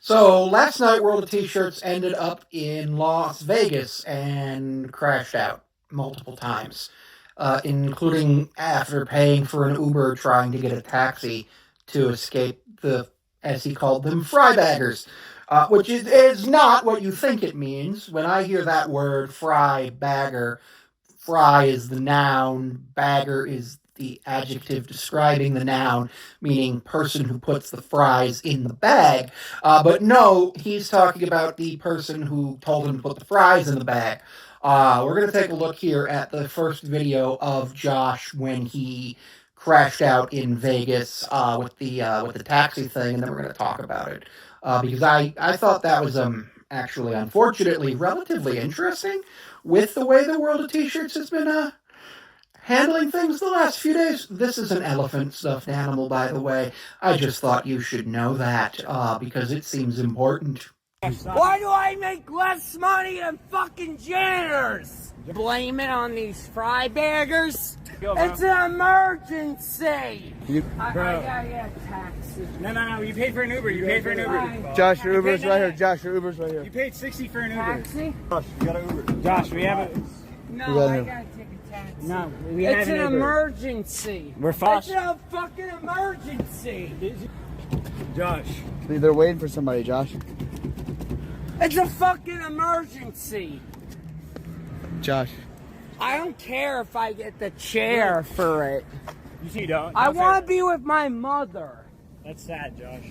So last night, World of T-Shirts ended up in Las Vegas and crashed out multiple times, including after paying for an Uber trying to get a taxi to escape the, as he called them, fry baggers, which is not what you think it means. When I hear that word, fry bagger, fry is the noun, bagger is the adjective describing the noun, meaning person who puts the fries in the bag. But no, he's talking about the person who told him to put the fries in the bag. We're going to take a look here at the first video of Josh when he crashed out in Vegas with the taxi thing, and then we're going to talk about it because I thought that was actually, unfortunately, relatively interesting with the way the world of T-shirts has been handling things the last few days. This is an elephant stuffed animal, by the way. I just thought you should know that because it seems important. Why do I make less money than fucking janitors? Blame it on these fry baggers? It's an emergency! I gotta get a taxi. No, you paid for an Uber, you paid for an Uber. Josh, your Uber's right here. Josh, your Uber's right here. You paid 60 for an Uber. Taxi? Josh, you got an Uber. Josh, we have a... No, I gotta take a taxi. No, we have It's an an Uber. emergency. We're fine. It's a fucking emergency. Josh. They're waiting for somebody, Josh. It's a fucking emergency. Josh. I don't care if I get the chair for it. You see, don't. I want to be with my mother. That's sad, Josh.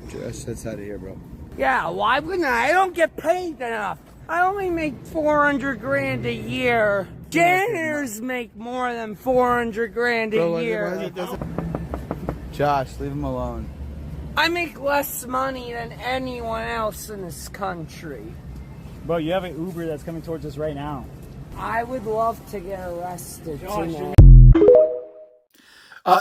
Josh, that's out of here, bro. Yeah, why wouldn't I? I don't get paid enough. I only make 400 grand a year. Janitors make more than 400 grand a year. Josh, leave him alone. I make less money than anyone else in this country. Bro, you have an Uber that's coming towards us right now. I would love to get arrested tonight.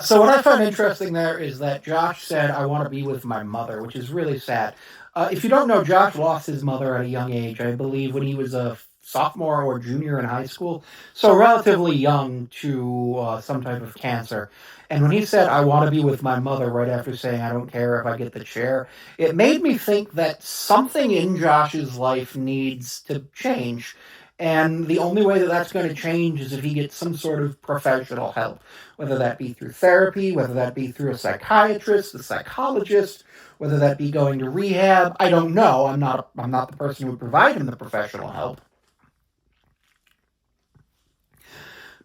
So what I find interesting there is that Josh said, I want to be with my mother, which is really sad. If you don't know, Josh lost his mother at a young age, I believe when he was a sophomore or junior in high school, so relatively young to some type of cancer. And when he said, I want to be with my mother right after saying, I don't care if I get the chair, it made me think that something in Josh's life needs to change. And the only way that that's going to change is if he gets some sort of professional help, whether that be through therapy, whether that be through a psychiatrist, a psychologist, whether that be going to rehab. I don't know. I'm not the person who would provide him the professional help.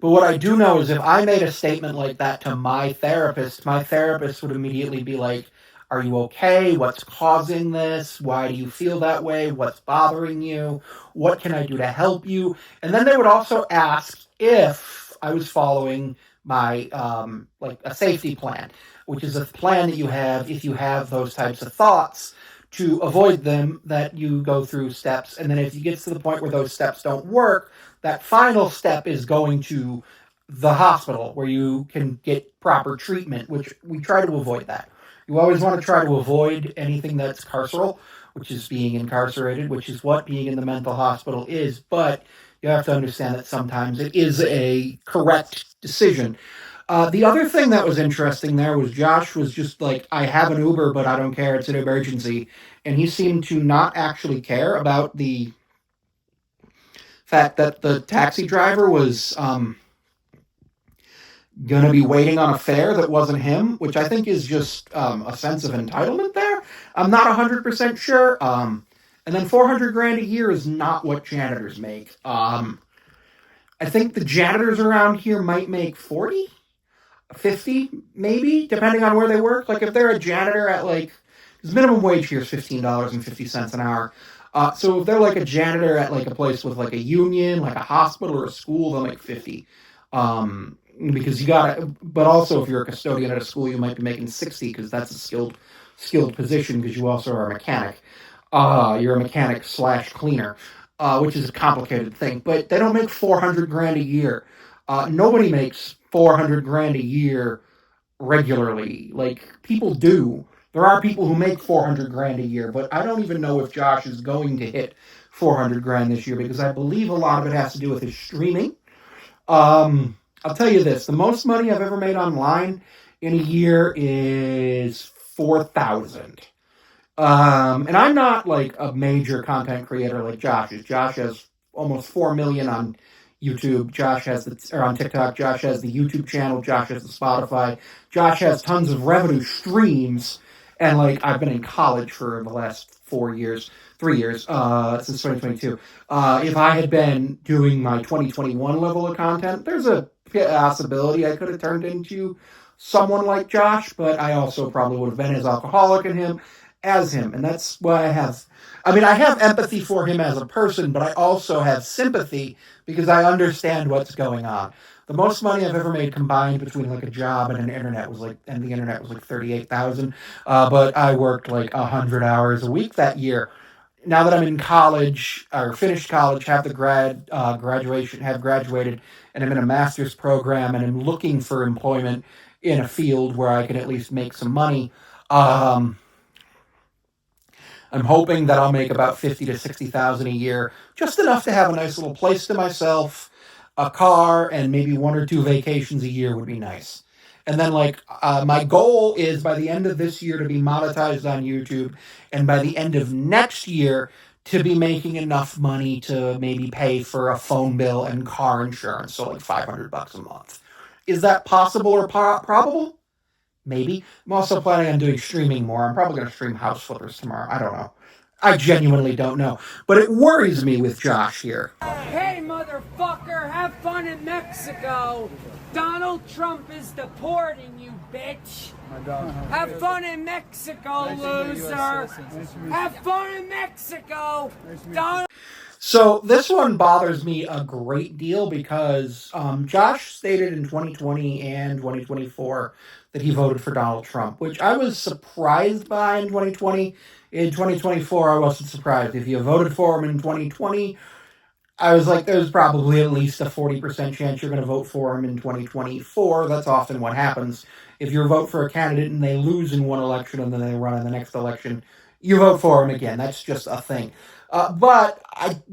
But what I do know is if I made a statement like that to my therapist would immediately be like, are you okay? What's causing this? Why do you feel that way? What's bothering you? What can I do to help you? And then they would also ask if I was following my, like a safety plan, which is a plan that you have if you have those types of thoughts to avoid them, that you go through steps. And then if you get to the point where those steps don't work, that final step is going to the hospital where you can get proper treatment, which we try to avoid that. You always want to try to avoid anything that's carceral, which is being incarcerated, which is what being in the mental hospital is. But you have to understand that sometimes it is a correct decision. The other thing that was interesting there was Josh was just like, I have an Uber, but I don't care. It's an emergency. And he seemed to not actually care about the fact that the taxi driver was going to be waiting on a fare that wasn't him, which I think is just a sense of entitlement there. I'm not 100% sure. And then 400 grand a year is not what janitors make. I think the janitors around here might make 40, 50, maybe, depending on where they work. Like if they're a janitor at like, because minimum wage here is $15.50 an hour. So if they're like a janitor at like a place with like a union, like a hospital or a school, they'll make 50. Because you gotta, but also if you're a custodian at a school, you might be making 60 because that's a skilled position because you also are a mechanic. You're a mechanic / cleaner, which is a complicated thing. But they don't make 400 grand a year. Nobody makes 400 grand a year regularly. Like people do. There are people who make 400 grand a year, but I don't even know if Josh is going to hit 400 grand this year because I believe a lot of it has to do with his streaming. I'll tell you this, the most money I've ever made online in a year is $4,000. And I'm not like a major content creator like Josh is. Josh has almost 4 million on YouTube. Josh has or on TikTok. Josh has the YouTube channel. Josh has the Spotify. Josh has tons of revenue streams. And like I've been in college for the last 4 years, 3 years, since 2022. If I had been doing my 2021 level of content, there's a possibility I could have turned into someone like Josh, but I also probably would have been as alcoholic as him. And that's why I have empathy for him as a person, but I also have sympathy because I understand what's going on. The most money I've ever made combined between like a job and the internet was like 38,000. But I worked like 100 hours a week that year. Now that I'm in college or finished college, have the graduation, have graduated, and I'm in a master's program, and I'm looking for employment in a field where I can at least make some money. Um, I'm hoping that I'll make about 50 to 60,000 a year, just enough to have a nice little place to myself, a car, and maybe 1 or 2 vacations a year would be nice. And then, like, my goal is by the end of this year to be monetized on YouTube, and by the end of next year to be making enough money to maybe pay for a phone bill and car insurance, so like $500 a month. Is that possible or probable? Maybe. I'm also planning on doing streaming more. I'm probably going to stream House Flippers tomorrow. I don't know. I genuinely don't know. But it worries me with Josh here. Hey, motherfucker, have fun in Mexico. Donald Trump is deporting you, bitch. Have fun in Mexico, loser. Have fun in Mexico. Donald. So this one bothers me a great deal because Josh stated in 2020 and 2024 that he voted for Donald Trump, which I was surprised by in 2020. In 2024, I wasn't surprised. If you voted for him in 2020, I was like, there's probably at least a 40% chance you're going to vote for him in 2024. That's often what happens. If you vote for a candidate and they lose in one election and then they run in the next election, you vote for him again. That's just a thing.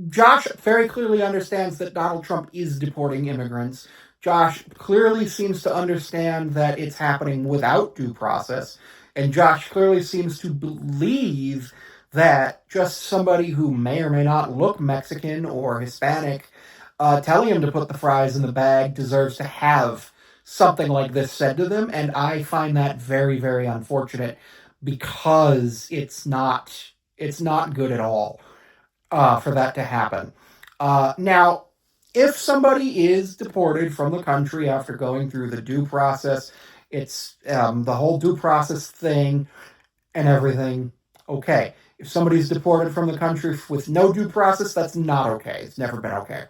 Josh very clearly understands that Donald Trump is deporting immigrants. Josh clearly seems to understand that it's happening without due process. And Josh clearly seems to believe that just somebody who may or may not look Mexican or Hispanic telling him to put the fries in the bag deserves to have something like this said to them. And I find that very, very unfortunate because it's not good at all for that to happen. Now, if somebody is deported from the country after going through the due process, it's the whole due process thing and everything, okay. If somebody's deported from the country with no due process, that's not okay. It's never been okay.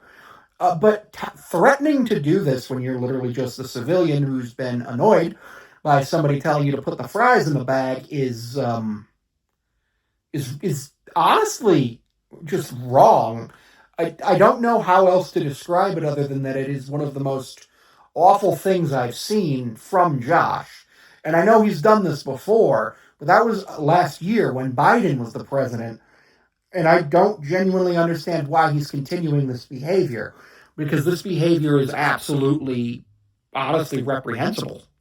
But threatening to do this when you're literally just a civilian who's been annoyed by somebody telling you to put the fries in the bag is honestly just wrong. I don't know how else to describe it other than that it is one of the most awful things I've seen from Josh. And I know he's done this before, but that was last year when Biden was the president. And I don't genuinely understand why he's continuing this behavior, because this behavior is absolutely, honestly reprehensible.